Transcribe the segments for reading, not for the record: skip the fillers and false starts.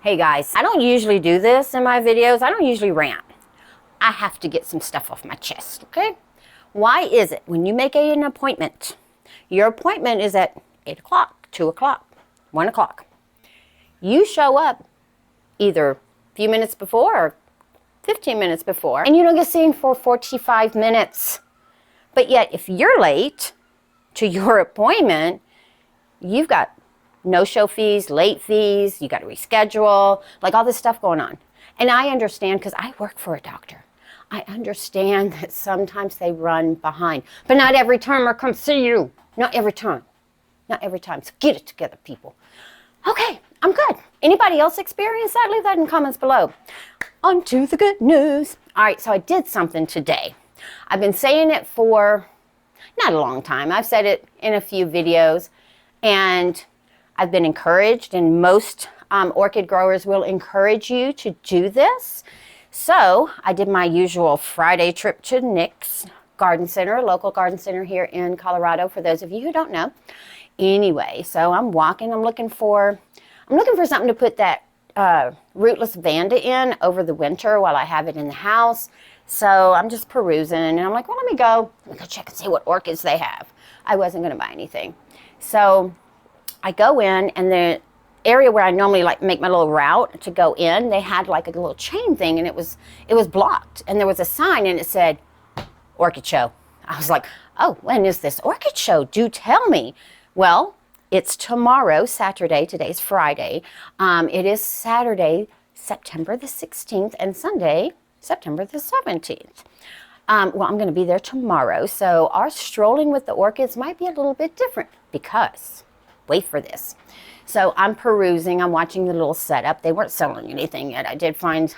Hey guys, I don't usually do this in my videos. I don't usually rant. I have to get some stuff off my chest, okay? Why is it when you make an appointment, your appointment is at 8 o'clock, 2 o'clock, 1 o'clock. You show up either a few minutes before or 15 minutes before, and you don't get seen for 45 minutes. But yet, if you're late to your appointment, you've got no-show fees, late fees, you got to reschedule, like all this stuff going on. And I understand because I work for a doctor. I understand that sometimes they run behind, but not every time I come see you. Not every time. Not every time. So get it together, people. Okay, I'm good. Anybody else experience that? Leave that in the comments below. On to the good news. All right, so I did something today. I've been saying it for not a long time. I've said it in a few videos, and I've been encouraged, and most orchid growers will encourage you to do this. So I did my usual Friday trip to Nick's Garden Center, a local garden center here in Colorado, for those of you who don't know. Anyway, so I'm walking, I'm looking for something to put that rootless Vanda in over the winter while I have it in the house. So I'm just perusing, and I'm like, well, let me go check and see what orchids they have. I wasn't going to buy anything. So I go in, and the area where I normally like make my little route to go in, they had like a little chain thing, and it was blocked, and there was a sign, and it said orchid show. I was like, oh, when is this orchid show? Do tell me. Well, it's tomorrow, Saturday. Today's Friday. It is Saturday, September the 16th, and Sunday, September the 17th. Well, I'm going to be there tomorrow, so our strolling with the orchids might be a little bit different because, wait for this. So I'm perusing, I'm watching the little setup. They weren't selling anything yet. I found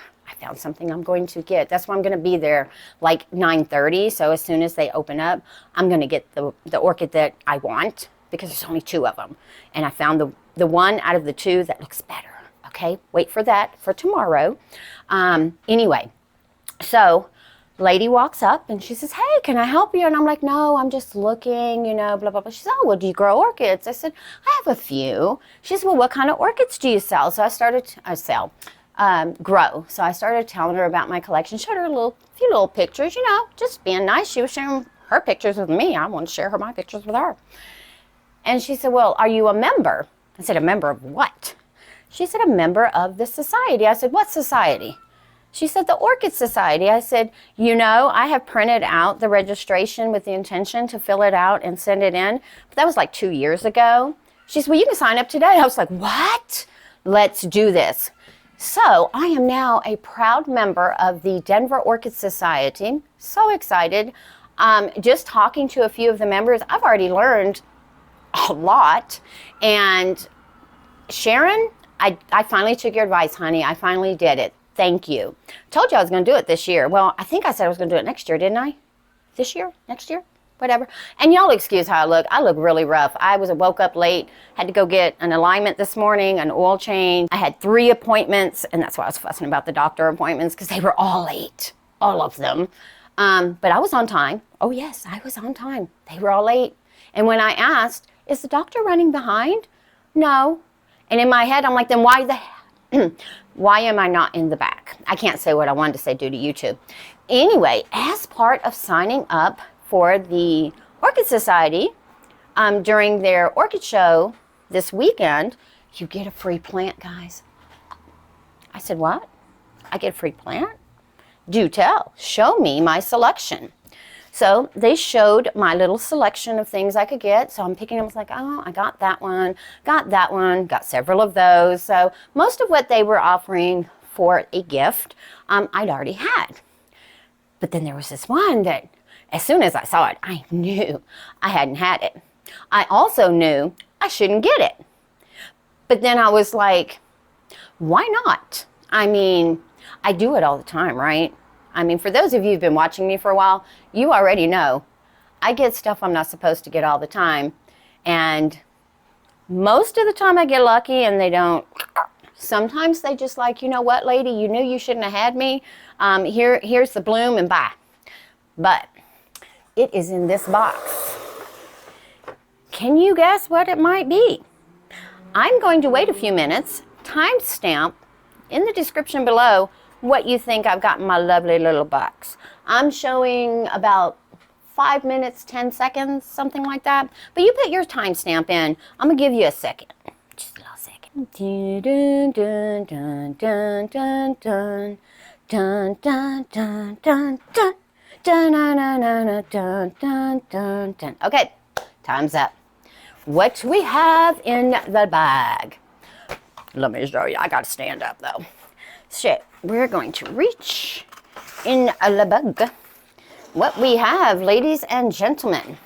something I'm going to get. That's why I'm going to be there like 9:30. So as soon as they open up, I'm going to get the orchid that I want, because there's only 2 of them. And I found the one out of the 2 that looks better. Okay, wait for that for tomorrow. Anyway, so lady walks up and she says, hey, can I help you? And I'm like, no, I'm just looking, blah, blah, blah. She said, oh, well, do you grow orchids? I said, I have a few. She said, well, what kind of orchids do you sell? So grow. So I started telling her about my collection, showed her a few little pictures, just being nice. She was sharing her pictures with me. I want to share my pictures with her. And she said, well, are you a member? I said, a member of what? She said, a member of the society. I said, what society? She said, the Orchid Society. I said, I have printed out the registration with the intention to fill it out and send it in. But that was like 2 years ago. She said, well, you can sign up today. I was like, what? Let's do this. So I am now a proud member of the Denver Orchid Society. So excited. Just talking to a few of the members, I've already learned a lot. And Sharon, I finally took your advice, honey. I finally did it. Thank you. Told you I was going to do it this year. Well, I think I said I was going to do it next year, didn't I? This year? Next year? Whatever. And y'all excuse how I look. I look really rough. I woke up late, had to go get an alignment this morning, an oil change. I had 3 appointments, and that's why I was fussing about the doctor appointments, because they were all late. All of them. But I was on time. Oh, yes, I was on time. They were all late. And when I asked, is the doctor running behind? No. And in my head, I'm like, then why am I not in the back? I can't say what I wanted to say due to YouTube. Anyway, as part of signing up for the Orchid Society, during their orchid show this weekend, you get a free plant, guys. I said, what? I get a free plant? Do tell. Show me my selection. So they showed my little selection of things I could get. So I'm picking them. I was like, oh, I got that one, got several of those. So most of what they were offering for a gift, I'd already had. But then there was this one that, as soon as I saw it, I knew I hadn't had it. I also knew I shouldn't get it. But then I was like, why not? I mean, I do it all the time, right? I mean, for those of you who've been watching me for a while, you already know I get stuff I'm not supposed to get all the time. And most of the time I get lucky and they don't. Sometimes they just like, you know what, lady, you knew you shouldn't have had me. Here's the bloom and bye. But it is in this box. Can you guess what it might be? I'm going to wait a few minutes, timestamp in the description below what you think I've got in my lovely little box. I'm showing about 5 minutes, 10 seconds, something like that. But you put your timestamp in. I'm going to give you a second. Just a little second. Dun, dun, dun, dun, dun, dun, dun, dun, dun, dun, dun. Dun, dun, dun, dun, dun, dun, dun. Okay, time's up. What do we have in the bag? Let me show you. I got to stand up, though. So, we're going to reach in the bag. What we have, ladies and gentlemen,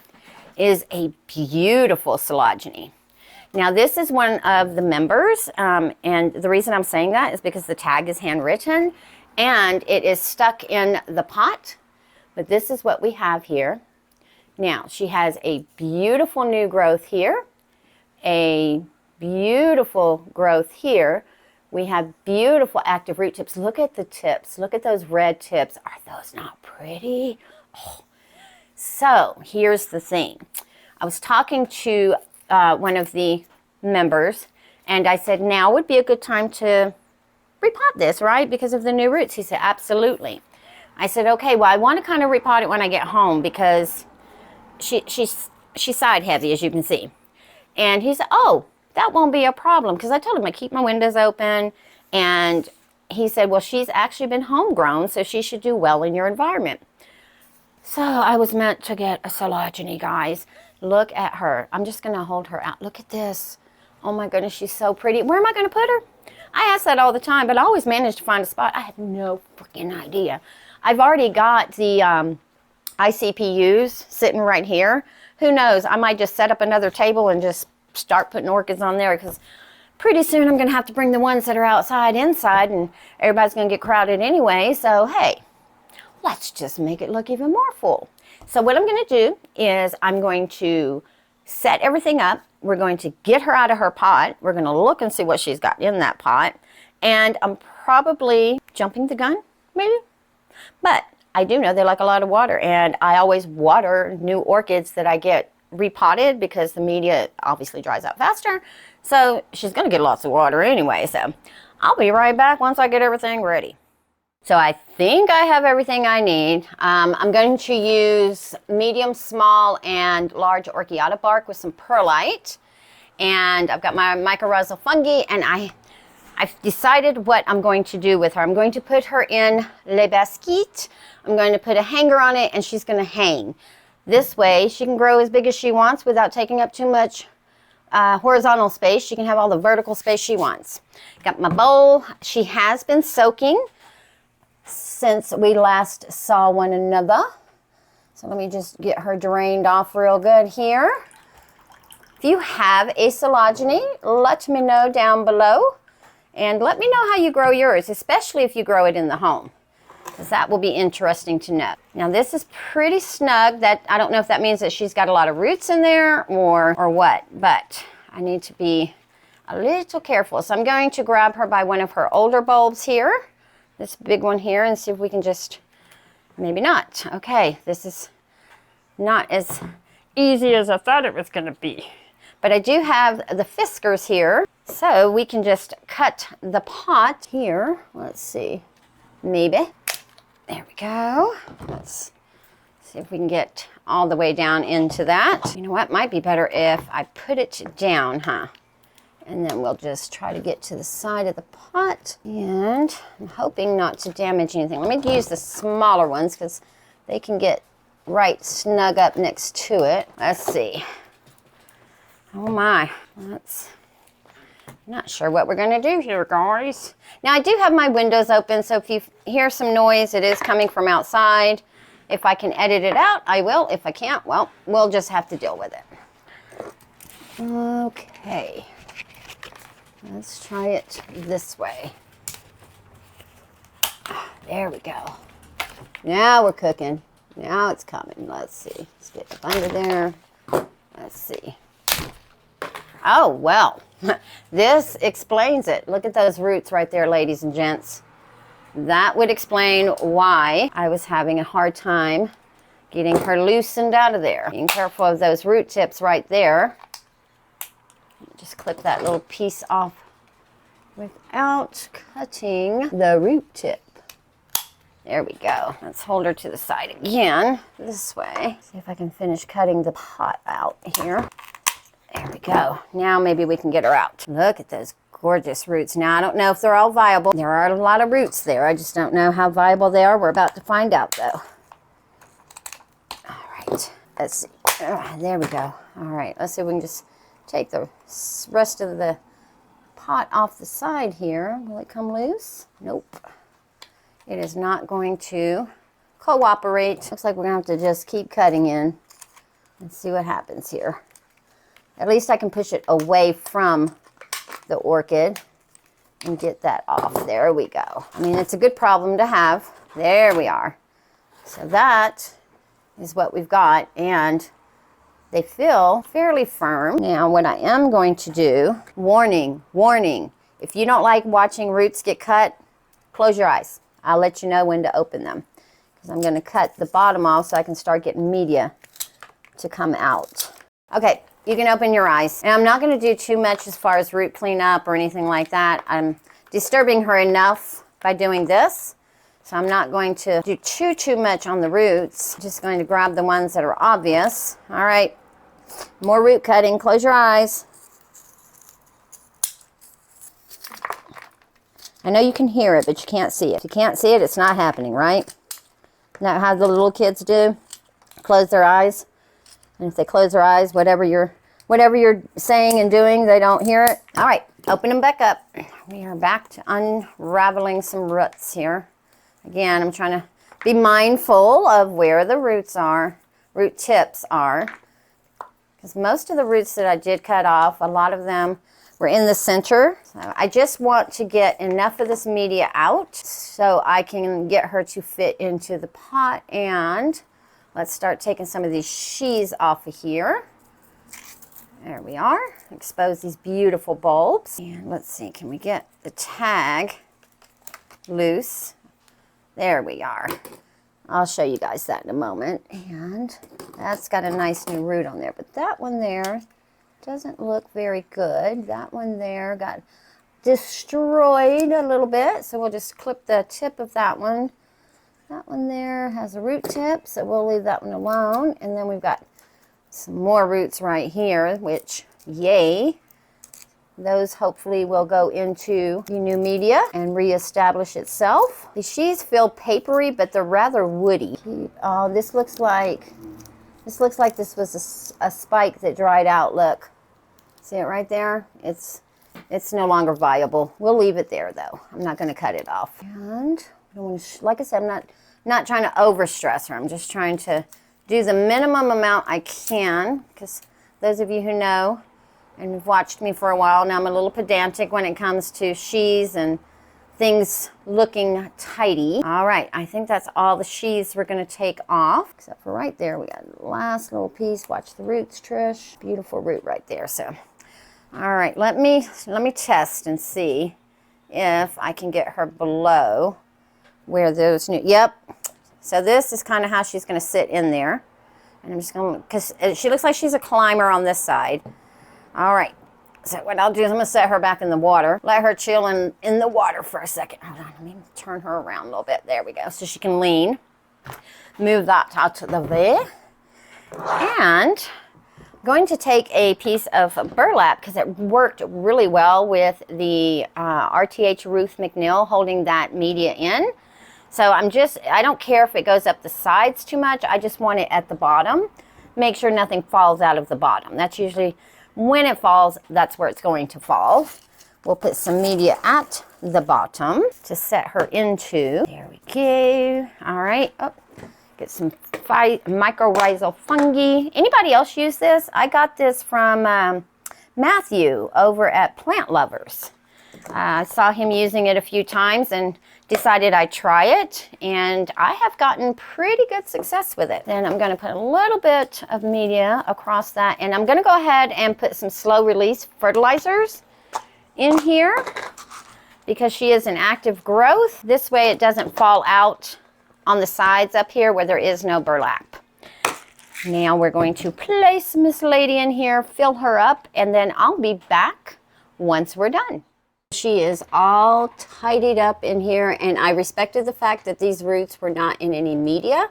is a beautiful Coelogyne. Now, this is one of the members, and the reason I'm saying that is because the tag is handwritten, and it is stuck in the pot. But this is what we have here. Now, she has a beautiful new growth here, a beautiful growth here. We have beautiful active root tips. Look at the tips. Look at those red tips. Are those not pretty? Oh. So, here's the thing. I was talking to one of the members, and I said, now would be a good time to repot this, right? Because of the new roots. He said, absolutely. I said, okay, well, I want to kind of repot it when I get home because she's side heavy, as you can see. And he said, oh, that won't be a problem, because I told him I keep my windows open. And he said, well, she's actually been homegrown, so she should do well in your environment. So I was meant to get a Coelogyne, guys. Look at her. I'm just going to hold her out. Look at this. Oh, my goodness, she's so pretty. Where am I going to put her? I ask that all the time, but I always manage to find a spot. I have no freaking idea. I've already got the ICPUs sitting right here. Who knows? I might just set up another table and just start putting orchids on there, because pretty soon I'm going to have to bring the ones that are outside inside, and everybody's going to get crowded anyway. So, hey, let's just make it look even more full. So what I'm going to do is I'm going to set everything up. We're going to get her out of her pot. We're going to look and see what she's got in that pot. And I'm probably jumping the gun, maybe. But I do know they like a lot of water, and I always water new orchids that I get repotted because the media obviously dries out faster. So she's going to get lots of water anyway. So I'll be right back once I get everything ready. So I think I have everything I need. I'm going to use medium, small, and large Orchiata bark with some perlite. And I've got my mycorrhizal fungi, and I've decided what I'm going to do with her. I'm going to put her in Le Basket. I'm going to put a hanger on it, and she's going to hang. This way, she can grow as big as she wants without taking up too much horizontal space. She can have all the vertical space she wants. Got my bowl. She has been soaking since we last saw one another. So let me just get her drained off real good here. If you have a Coelogyne, let me know down below. And let me know how you grow yours, especially if you grow it in the home, because that will be interesting to know. Now this is pretty snug. That I don't know if that means that she's got a lot of roots in there or what, but I need to be a little careful. So I'm going to grab her by one of her older bulbs here, this big one here, and see if we can just, maybe not. Okay, this is not as easy as I thought it was going to be. But I do have the fiskars here, so we can just cut the pot here. Let's see, maybe. There we go. Let's see if we can get all the way down into that. You know what, might be better if I put it down, huh? And then we'll just try to get to the side of the pot. And I'm hoping not to damage anything. Let me use the smaller ones because they can get right snug up next to it. Let's see. Oh my, I'm not sure what we're gonna do here, guys. Now I do have my windows open, so if you hear some noise, it is coming from outside. If I can edit it out, I will. If I can't, well, we'll just have to deal with it. Okay, let's try it this way. There we go. Now we're cooking. Now it's coming. Let's see. Let's get up under there. Let's see. Oh, well, this explains it. Look at those roots right there, ladies and gents. That would explain why I was having a hard time getting her loosened out of there. Being careful of those root tips right there. Just clip that little piece off without cutting the root tip. There we go. Let's hold her to the side again, this way. See if I can finish cutting the pot out here. There we go. Now maybe we can get her out. Look at those gorgeous roots. Now I don't know if they're all viable. There are a lot of roots there. I just don't know how viable they are. We're about to find out though. All right, let's see. There we go. All right, let's see if we can just take the rest of the pot off the side here. Will it come loose? Nope. It is not going to cooperate. Looks like we're going to have to just keep cutting in and see what happens here. At least I can push it away from the orchid and get that off. There we go. I mean, it's a good problem to have. There we are. So that is what we've got, and they feel fairly firm. Now, what I am going to do, warning, warning, if you don't like watching roots get cut, close your eyes. I'll let you know when to open them, because I'm going to cut the bottom off so I can start getting media to come out. Okay, you can open your eyes. And I'm not going to do too much as far as root cleanup or anything like that. I'm disturbing her enough by doing this, so I'm not going to do too much on the roots. I'm just going to grab the ones that are obvious. All right, more root cutting. Close your eyes. I know you can hear it, but you can't see it. If you can't see it, it's not happening, right? Isn't that how the little kids do? Close their eyes. And if they close their eyes, whatever you're saying and doing, they don't hear it. All right, open them back up. We are back to unraveling some roots here. Again, I'm trying to be mindful of where the roots are, root tips are. Because most of the roots that I did cut off, a lot of them were in the center. So I just want to get enough of this media out so I can get her to fit into the pot. And let's start taking some of these sheaths off of here. There we are. Expose these beautiful bulbs. And let's see, can we get the tag loose? There we are. I'll show you guys that in a moment. And that's got a nice new root on there, but that one there doesn't look very good. That one there got destroyed a little bit, so we'll just clip the tip of that one. That one there has a root tip, so we'll leave that one alone. And then we've got some more roots right here, which, yay. Those hopefully will go into the new media and reestablish itself. The sheaths feel papery, but they're rather woody. Oh, this looks like this was a spike that dried out. Look, see it right there? It's no longer viable. We'll leave it there though. I'm not going to cut it off. And like I said, I'm not trying to overstress her. I'm just trying to do the minimum amount I can, because those of you who know and have watched me for a while now, I'm a little pedantic when it comes to sheaths and things looking tidy. All right, I think that's all the sheaths we're going to take off, except for right there. We got the last little piece. Watch the roots, Trish. Beautiful root right there. So, all right, let me test and see if I can get her below where those new. Yep. So this is kind of how she's going to sit in there, and I'm just going to, because she looks like she's a climber on this side. All right, so what I'll do is I'm going to set her back in the water. Let her chill in the water for a second. Hold on, let me turn her around a little bit. There we go, so she can lean. Move that out of the way. And I'm going to take a piece of burlap, because it worked really well with the RTH Ruth McNeil holding that media in. So I don't care if it goes up the sides too much. I just want it at the bottom. Make sure nothing falls out of the bottom. That's usually when it falls, that's where it's going to fall. We'll put some media at the bottom to set her into. There we go. All right. Oh, get some mycorrhizal fungi. Anybody else use this? I got this from Matthew over at Plant Lovers. I saw him using it a few times and decided I'd try it, and I have gotten pretty good success with it. Then I'm going to put a little bit of media across that, and I'm going to go ahead and put some slow release fertilizers in here because she is an active growth. This way it doesn't fall out on the sides up here where there is no burlap. Now we're going to place Miss Lady in here, fill her up, and then I'll be back once we're done. She is all tidied up in here, and I respected the fact that these roots were not in any media,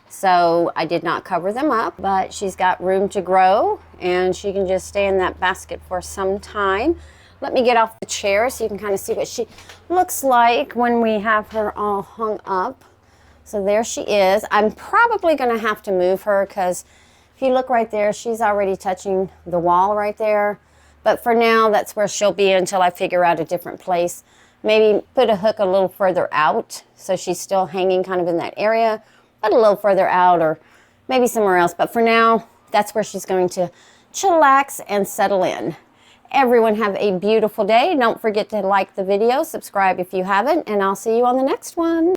so I did not cover them up, but she's got room to grow, and she can just stay in that basket for some time. Let me get off the chair so you can kind of see what she looks like when we have her all hung up. So there she is. I'm probably going to have to move her because if you look right there, she's already touching the wall right there. But for now, that's where she'll be until I figure out a different place. Maybe put a hook a little further out so she's still hanging kind of in that area, but a little further out or maybe somewhere else. But for now, that's where she's going to chillax and settle in. Everyone have a beautiful day. Don't forget to like the video, subscribe if you haven't, and I'll see you on the next one.